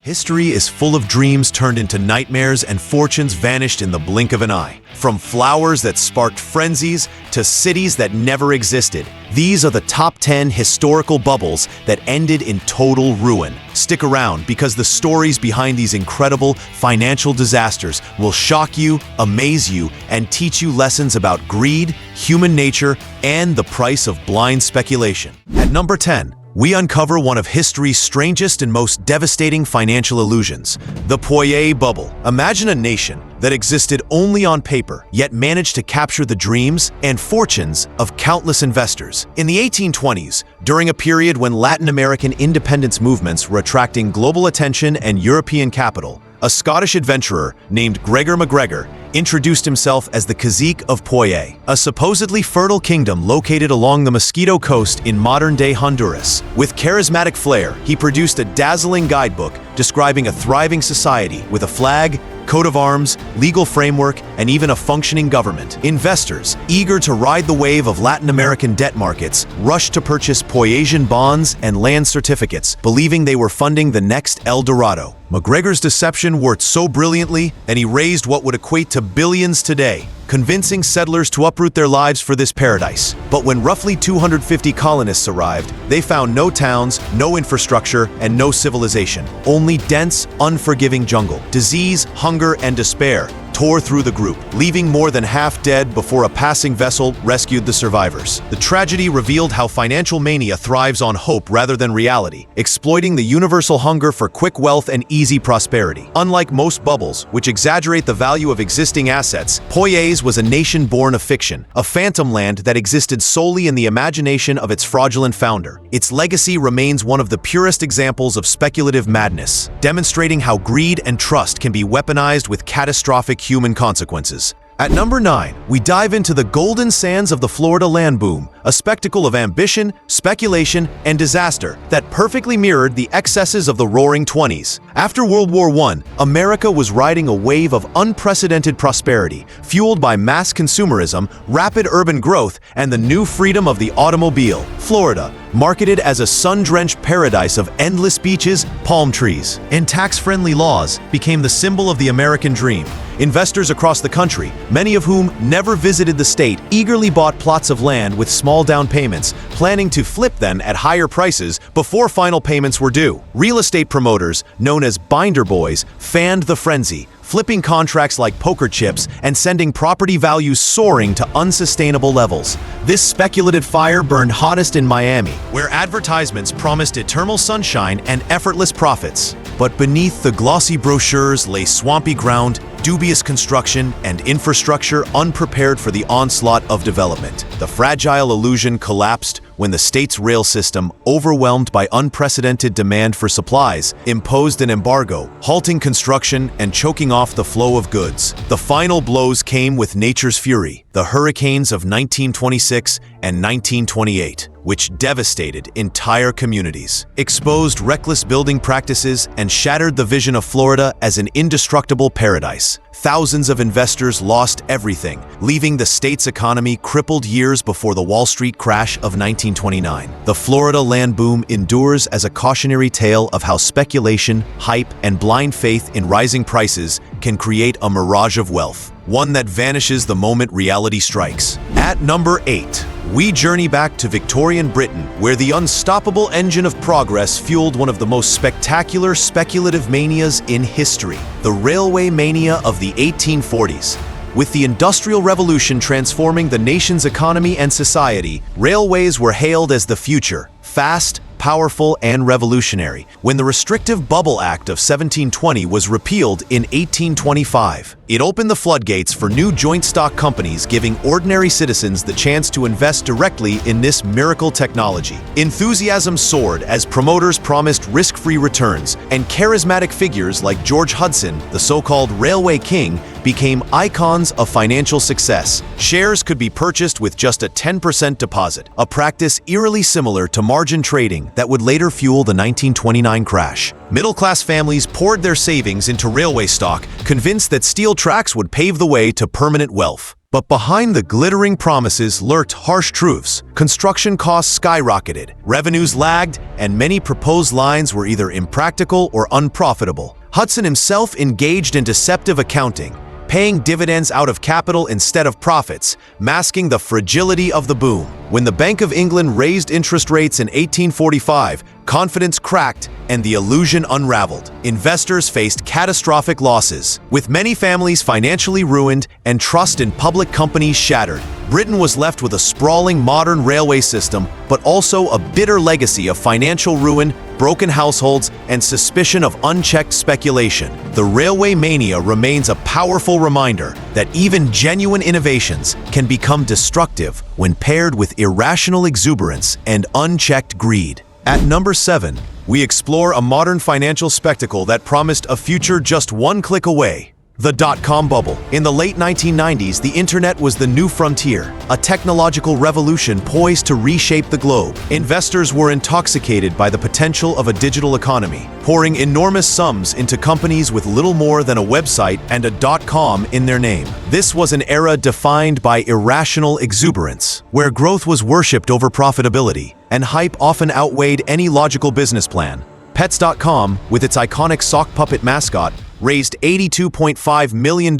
History is full of dreams turned into nightmares and fortunes vanished in the blink of an eye. From flowers that sparked frenzies to cities that never existed, these are the top 10 historical bubbles that ended in total ruin. Stick around because the stories behind these incredible financial disasters will shock you, amaze you, and teach you lessons about greed, human nature, and the price of blind speculation. At number 10, we uncover one of history's strangest and most devastating financial illusions, the Poirier bubble. Imagine a nation that existed only on paper, yet managed to capture the dreams and fortunes of countless investors. In the 1820s, during a period when Latin American independence movements were attracting global attention and European capital, a Scottish adventurer named Gregor MacGregor introduced himself as the Cazique of Poirier, a supposedly fertile kingdom located along the Mosquito Coast in modern-day Honduras. With charismatic flair, he produced a dazzling guidebook describing a thriving society with a flag, coat of arms, legal framework, and even a functioning government. Investors, eager to ride the wave of Latin American debt markets, rushed to purchase Poiriersian bonds and land certificates, believing they were funding the next El Dorado. MacGregor's deception worked so brilliantly, and he raised what would equate to billions today, convincing settlers to uproot their lives for this paradise. But when roughly 250 colonists arrived, they found no towns, no infrastructure, and no civilization. Only dense, unforgiving jungle. Disease, hunger, and despair tore through the group, leaving more than half dead before a passing vessel rescued the survivors. The tragedy revealed how financial mania thrives on hope rather than reality, exploiting the universal hunger for quick wealth and easy prosperity. Unlike most bubbles, which exaggerate the value of existing assets, Poirier's was a nation born of fiction, a phantom land that existed solely in the imagination of its fraudulent founder. Its legacy remains one of the purest examples of speculative madness, demonstrating how greed and trust can be weaponized with catastrophic human consequences. At number 9, we dive into the golden sands of the Florida land boom, a spectacle of ambition, speculation, and disaster that perfectly mirrored the excesses of the Roaring '20s. After World War I, America was riding a wave of unprecedented prosperity, fueled by mass consumerism, rapid urban growth, and the new freedom of the automobile. Florida, marketed as a sun-drenched paradise of endless beaches, palm trees, and tax-friendly laws, became the symbol of the American dream. Investors across the country, many of whom never visited the state, eagerly bought plots of land with small down payments, planning to flip them at higher prices before final payments were due. Real estate promoters, known as binder boys, fanned the frenzy, flipping contracts like poker chips and sending property values soaring to unsustainable levels. This speculative fire burned hottest in Miami, where advertisements promised eternal sunshine and effortless profits. But beneath the glossy brochures lay swampy ground, dubious construction, and infrastructure unprepared for the onslaught of development. The fragile illusion collapsed when the state's rail system, overwhelmed by unprecedented demand for supplies, imposed an embargo, halting construction and choking off the flow of goods. The final blows came with nature's fury, the hurricanes of 1926 and 1928, which devastated entire communities, exposed reckless building practices, and shattered the vision of Florida as an indestructible paradise. Thousands of investors lost everything, leaving the state's economy crippled years before the Wall Street crash of 1929. The Florida land boom endures as a cautionary tale of how speculation, hype, and blind faith in rising prices can create a mirage of wealth, one that vanishes the moment reality strikes. At number 8, we journey back to Victorian Britain, where the unstoppable engine of progress fueled one of the most spectacular speculative manias in history, the railway mania of the 1840s. With the Industrial Revolution transforming the nation's economy and society, railways were hailed as the future, fast, powerful, and revolutionary. When the Restrictive Bubble Act of 1720 was repealed in 1825, it opened the floodgates for new joint stock companies, giving ordinary citizens the chance to invest directly in this miracle technology. Enthusiasm soared as promoters promised risk-free returns, and charismatic figures like George Hudson, the so-called Railway King, became icons of financial success. Shares could be purchased with just a 10% deposit, a practice eerily similar to margin trading that would later fuel the 1929 crash. Middle-class families poured their savings into railway stock, convinced that steel tracks would pave the way to permanent wealth. But behind the glittering promises lurked harsh truths. Construction costs skyrocketed, revenues lagged, and many proposed lines were either impractical or unprofitable. Hudson himself engaged in deceptive accounting, paying dividends out of capital instead of profits, masking the fragility of the boom. When the Bank of England raised interest rates in 1845, confidence cracked and the illusion unraveled. Investors faced catastrophic losses, with many families financially ruined and trust in public companies shattered. Britain was left with a sprawling modern railway system, but also a bitter legacy of financial ruin, broken households, and suspicion of unchecked speculation. The railway mania remains a powerful reminder that even genuine innovations can become destructive when paired with irrational exuberance and unchecked greed. At number 7, we explore a modern financial spectacle that promised a future just one click away. The dot-com bubble. In the late 1990s, the internet was the new frontier, a technological revolution poised to reshape the globe. Investors were intoxicated by the potential of a digital economy, pouring enormous sums into companies with little more than a website and a .com in their name. This was an era defined by irrational exuberance, where growth was worshipped over profitability, and hype often outweighed any logical business plan. Pets.com, with its iconic sock puppet mascot, raised $82.5 million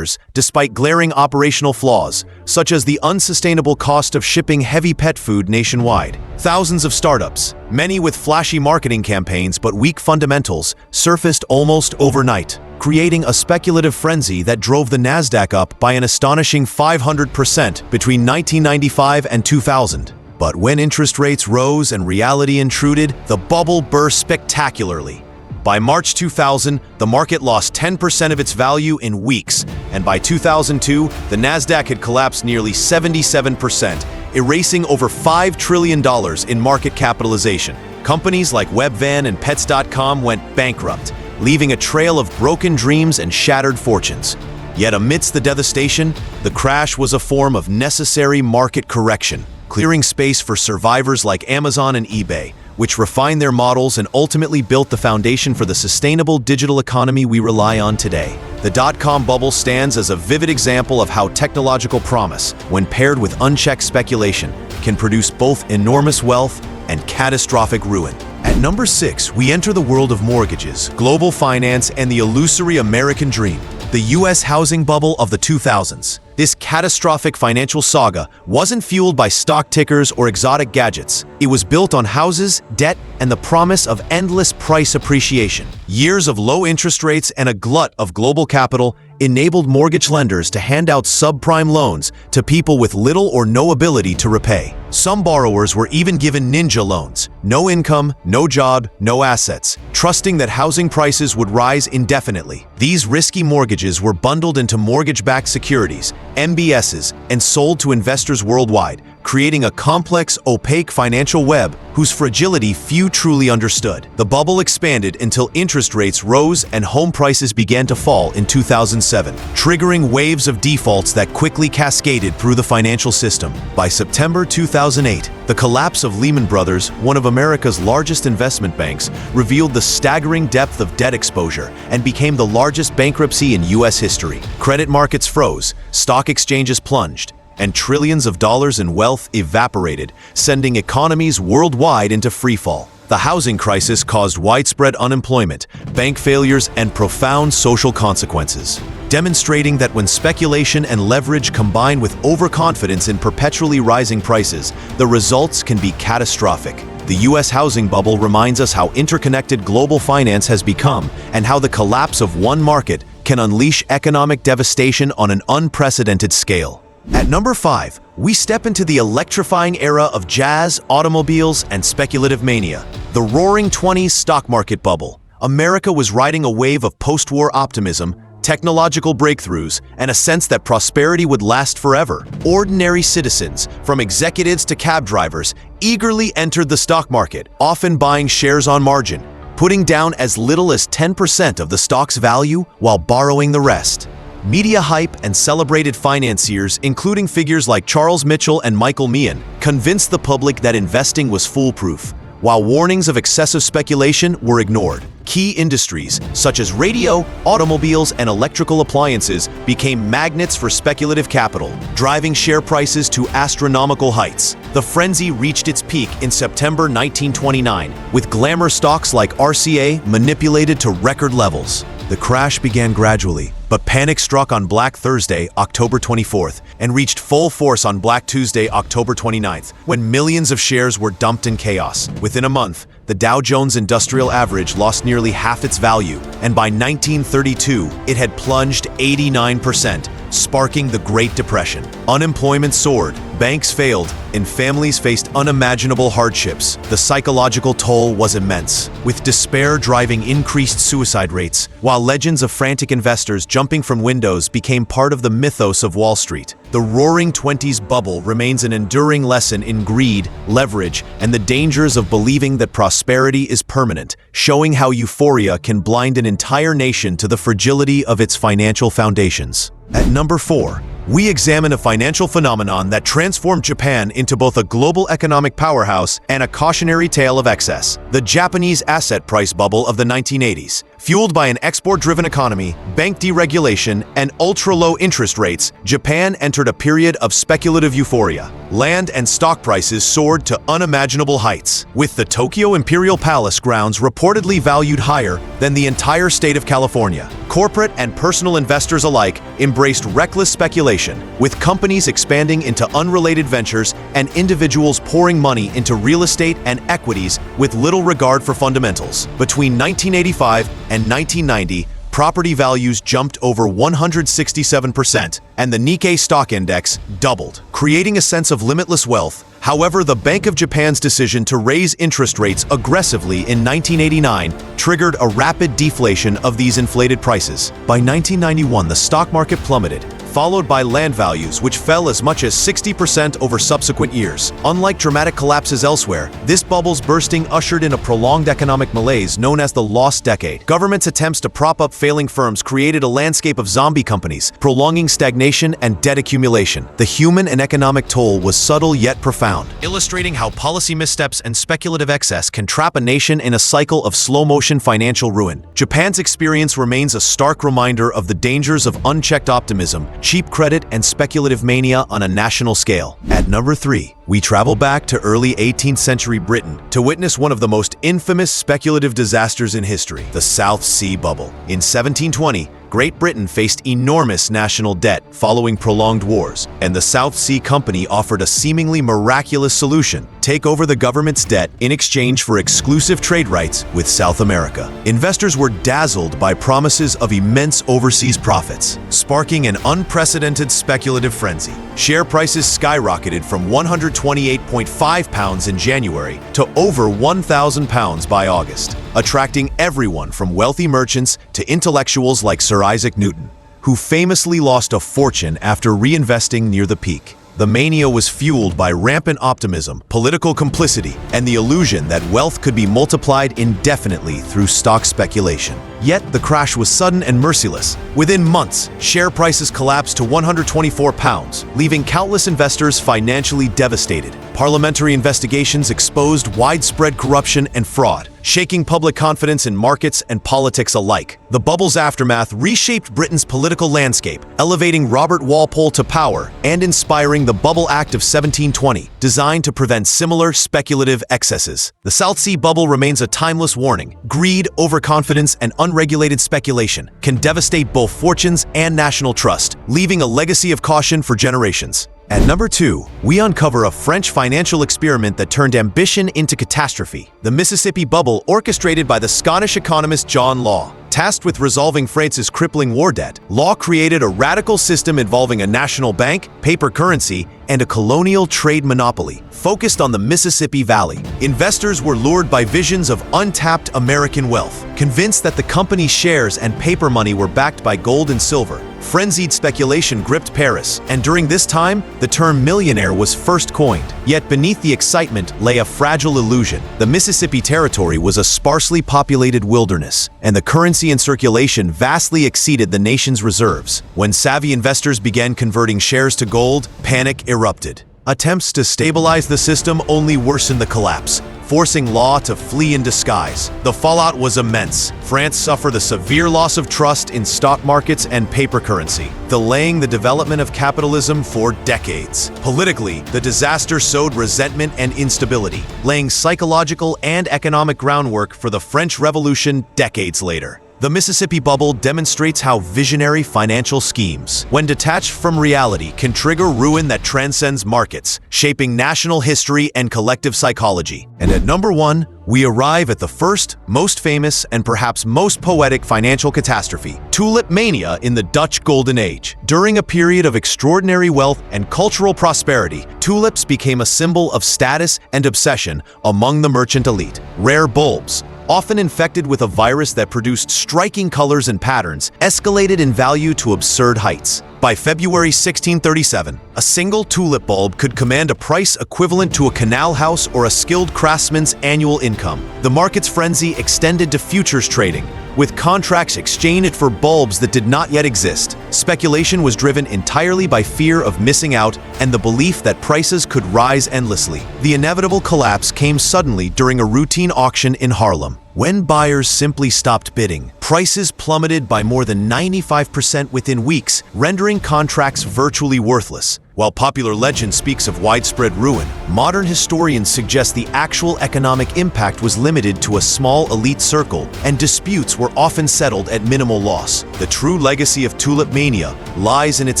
despite glaring operational flaws, such as the unsustainable cost of shipping heavy pet food nationwide. Thousands of startups, many with flashy marketing campaigns but weak fundamentals, surfaced almost overnight, creating a speculative frenzy that drove the Nasdaq up by an astonishing 500% between 1995 and 2000. But when interest rates rose and reality intruded, the bubble burst spectacularly. By March 2000, the market lost 10% of its value in weeks, and by 2002, the Nasdaq had collapsed nearly 77%, erasing over $5 trillion in market capitalization. Companies like Webvan and Pets.com went bankrupt, leaving a trail of broken dreams and shattered fortunes. Yet amidst the devastation, the crash was a form of necessary market correction, clearing space for survivors like Amazon and eBay, which refined their models and ultimately built the foundation for the sustainable digital economy we rely on today. The dot-com bubble stands as a vivid example of how technological promise, when paired with unchecked speculation, can produce both enormous wealth and catastrophic ruin. At number 6, we enter the world of mortgages, global finance, and the illusory American dream. The U.S. housing bubble of the 2000s. This catastrophic financial saga wasn't fueled by stock tickers or exotic gadgets. It was built on houses, debt, and the promise of endless price appreciation. Years of low interest rates and a glut of global capital enabled mortgage lenders to hand out subprime loans to people with little or no ability to repay. Some borrowers were even given ninja loans, no income, no job, no assets, trusting that housing prices would rise indefinitely. These risky mortgages were bundled into mortgage-backed securities, MBSs, and sold to investors worldwide, creating a complex, opaque financial web whose fragility few truly understood. The bubble expanded until interest rates rose and home prices began to fall in 2007, triggering waves of defaults that quickly cascaded through the financial system. By September 2008, the collapse of Lehman Brothers, one of America's largest investment banks, revealed the staggering depth of debt exposure and became the largest bankruptcy in U.S. history. Credit markets froze, stock exchanges plunged, and trillions of dollars in wealth evaporated, sending economies worldwide into freefall. The housing crisis caused widespread unemployment, bank failures, and profound social consequences, demonstrating that when speculation and leverage combine with overconfidence in perpetually rising prices, the results can be catastrophic. The U.S. housing bubble reminds us how interconnected global finance has become and how the collapse of one market can unleash economic devastation on an unprecedented scale. At number 5, we step into the electrifying era of jazz, automobiles, and speculative mania. The roaring 20s stock market bubble. America was riding a wave of post-war optimism, technological breakthroughs, and a sense that prosperity would last forever. Ordinary citizens, from executives to cab drivers, eagerly entered the stock market, often buying shares on margin, putting down as little as 10% of the stock's value while borrowing the rest. Media hype and celebrated financiers, including figures like Charles Mitchell and Michael Meehan, convinced the public that investing was foolproof, while warnings of excessive speculation were ignored. Key industries, such as radio, automobiles, and electrical appliances, became magnets for speculative capital, driving share prices to astronomical heights. The frenzy reached its peak in September 1929, with glamour stocks like RCA manipulated to record levels. The crash began gradually, but panic struck on Black Thursday, October 24th, and reached full force on Black Tuesday, October 29th, when millions of shares were dumped in chaos. Within a month, the Dow Jones Industrial Average lost nearly half its value, and by 1932, it had plunged 89%, sparking the Great Depression. Unemployment soared, banks failed, and families faced unimaginable hardships. The psychological toll was immense, with despair driving increased suicide rates, while legends of frantic investors jumping from windows became part of the mythos of Wall Street. The Roaring Twenties bubble remains an enduring lesson in greed, leverage, and the dangers of believing that prosperity is permanent, showing how euphoria can blind an entire nation to the fragility of its financial foundations. At number 4, we examine a financial phenomenon that transformed Japan into both a global economic powerhouse and a cautionary tale of excess: the Japanese asset price bubble of the 1980s. Fueled by an export-driven economy, bank deregulation, and ultra-low interest rates, Japan entered a period of speculative euphoria. Land and stock prices soared to unimaginable heights, with the Tokyo Imperial Palace grounds reportedly valued higher than the entire state of California. Corporate and personal investors alike embraced reckless speculation, with companies expanding into unrelated ventures and individuals pouring money into real estate and equities with little regard for fundamentals. Between 1985 and 1990, property values jumped over 167%, and the Nikkei stock index doubled, creating a sense of limitless wealth. However, the Bank of Japan's decision to raise interest rates aggressively in 1989 triggered a rapid deflation of these inflated prices. By 1991, the stock market plummeted, followed by land values, which fell as much as 60% over subsequent years. Unlike dramatic collapses elsewhere, this bubble's bursting ushered in a prolonged economic malaise known as the Lost Decade. Government's attempts to prop up failing firms created a landscape of zombie companies, prolonging stagnation and debt accumulation. The human and economic toll was subtle yet profound, illustrating how policy missteps and speculative excess can trap a nation in a cycle of slow-motion financial ruin. Japan's experience remains a stark reminder of the dangers of unchecked optimism, cheap credit, and speculative mania on a national scale. At number 3, we travel back to early 18th century Britain to witness one of the most infamous speculative disasters in history: the South Sea Bubble. In 1720, Great Britain faced enormous national debt following prolonged wars, and the South Sea Company offered a seemingly miraculous solution: take over the government's debt in exchange for exclusive trade rights with South America. Investors were dazzled by promises of immense overseas profits, sparking an unprecedented speculative frenzy. Share prices skyrocketed from £128.5 in January to over £1,000 by August, attracting everyone from wealthy merchants to intellectuals like Sir Isaac Newton, who famously lost a fortune after reinvesting near the peak. The mania was fueled by rampant optimism, political complicity, and the illusion that wealth could be multiplied indefinitely through stock speculation. Yet, the crash was sudden and merciless. Within months, share prices collapsed to £124, leaving countless investors financially devastated. Parliamentary investigations exposed widespread corruption and fraud, shaking public confidence in markets and politics alike. The bubble's aftermath reshaped Britain's political landscape, elevating Robert Walpole to power and inspiring the Bubble Act of 1720, designed to prevent similar speculative excesses. The South Sea Bubble remains a timeless warning. Greed, overconfidence, and unregulated speculation can devastate both fortunes and national trust, leaving a legacy of caution for generations. At number 2, we uncover a French financial experiment that turned ambition into catastrophe: the Mississippi Bubble, orchestrated by the Scottish economist John Law. Tasked with resolving France's crippling war debt, Law created a radical system involving a national bank, paper currency, and a colonial trade monopoly focused on the Mississippi Valley. Investors were lured by visions of untapped American wealth, convinced that the company's shares and paper money were backed by gold and silver. Frenzied speculation gripped Paris, and during this time, the term millionaire was first coined. Yet beneath the excitement lay a fragile illusion. The Mississippi Territory was a sparsely populated wilderness, and the currency in circulation vastly exceeded the nation's reserves. When savvy investors began converting shares to gold, panic erupted. Attempts to stabilize the system only worsened the collapse, forcing law to flee in disguise. The fallout was immense. France suffered a severe loss of trust in stock markets and paper currency, delaying the development of capitalism for decades. Politically, the disaster sowed resentment and instability, laying psychological and economic groundwork for the French Revolution decades later. The Mississippi Bubble demonstrates how visionary financial schemes, when detached from reality, can trigger ruin that transcends markets, shaping national history and collective psychology. And at number 1, we arrive at the first, most famous, and perhaps most poetic financial catastrophe, Tulip Mania in the Dutch Golden Age. During a period of extraordinary wealth and cultural prosperity, tulips became a symbol of status and obsession among the merchant elite. Rare bulbs, often infected with a virus that produced striking colors and patterns, escalated in value to absurd heights. By February 1637, a single tulip bulb could command a price equivalent to a canal house or a skilled craftsman's annual income. The market's frenzy extended to futures trading, with contracts exchanged for bulbs that did not yet exist. Speculation was driven entirely by fear of missing out and the belief that prices could rise endlessly. The inevitable collapse came suddenly during a routine auction in Harlem. When buyers simply stopped bidding, prices plummeted by more than 95% within weeks, rendering contracts virtually worthless. While popular legend speaks of widespread ruin, modern historians suggest the actual economic impact was limited to a small elite circle, and disputes were often settled at minimal loss. The true legacy of Tulip Mania lies in its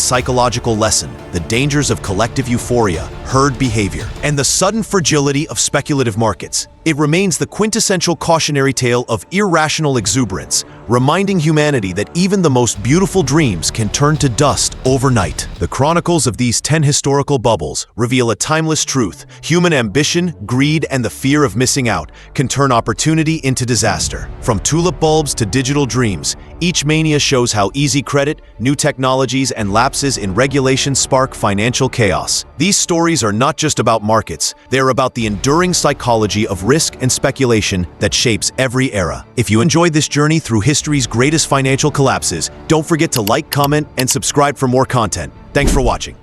psychological lesson: the dangers of collective euphoria, herd behavior, and the sudden fragility of speculative markets. It remains the quintessential cautionary tale of irrational exuberance, reminding humanity that even the most beautiful dreams can turn to dust overnight. The chronicles of these 10 historical bubbles reveal a timeless truth: human ambition, greed, and the fear of missing out can turn opportunity into disaster. From tulip bulbs to digital dreams, each mania shows how easy credit, new technologies, and lapses in regulation spark financial chaos. These stories are not just about markets, they're about the enduring psychology of risk and speculation that shapes every era. If you enjoyed this journey through history's greatest financial collapses, don't forget to like, comment, and subscribe for more content. Thanks for watching.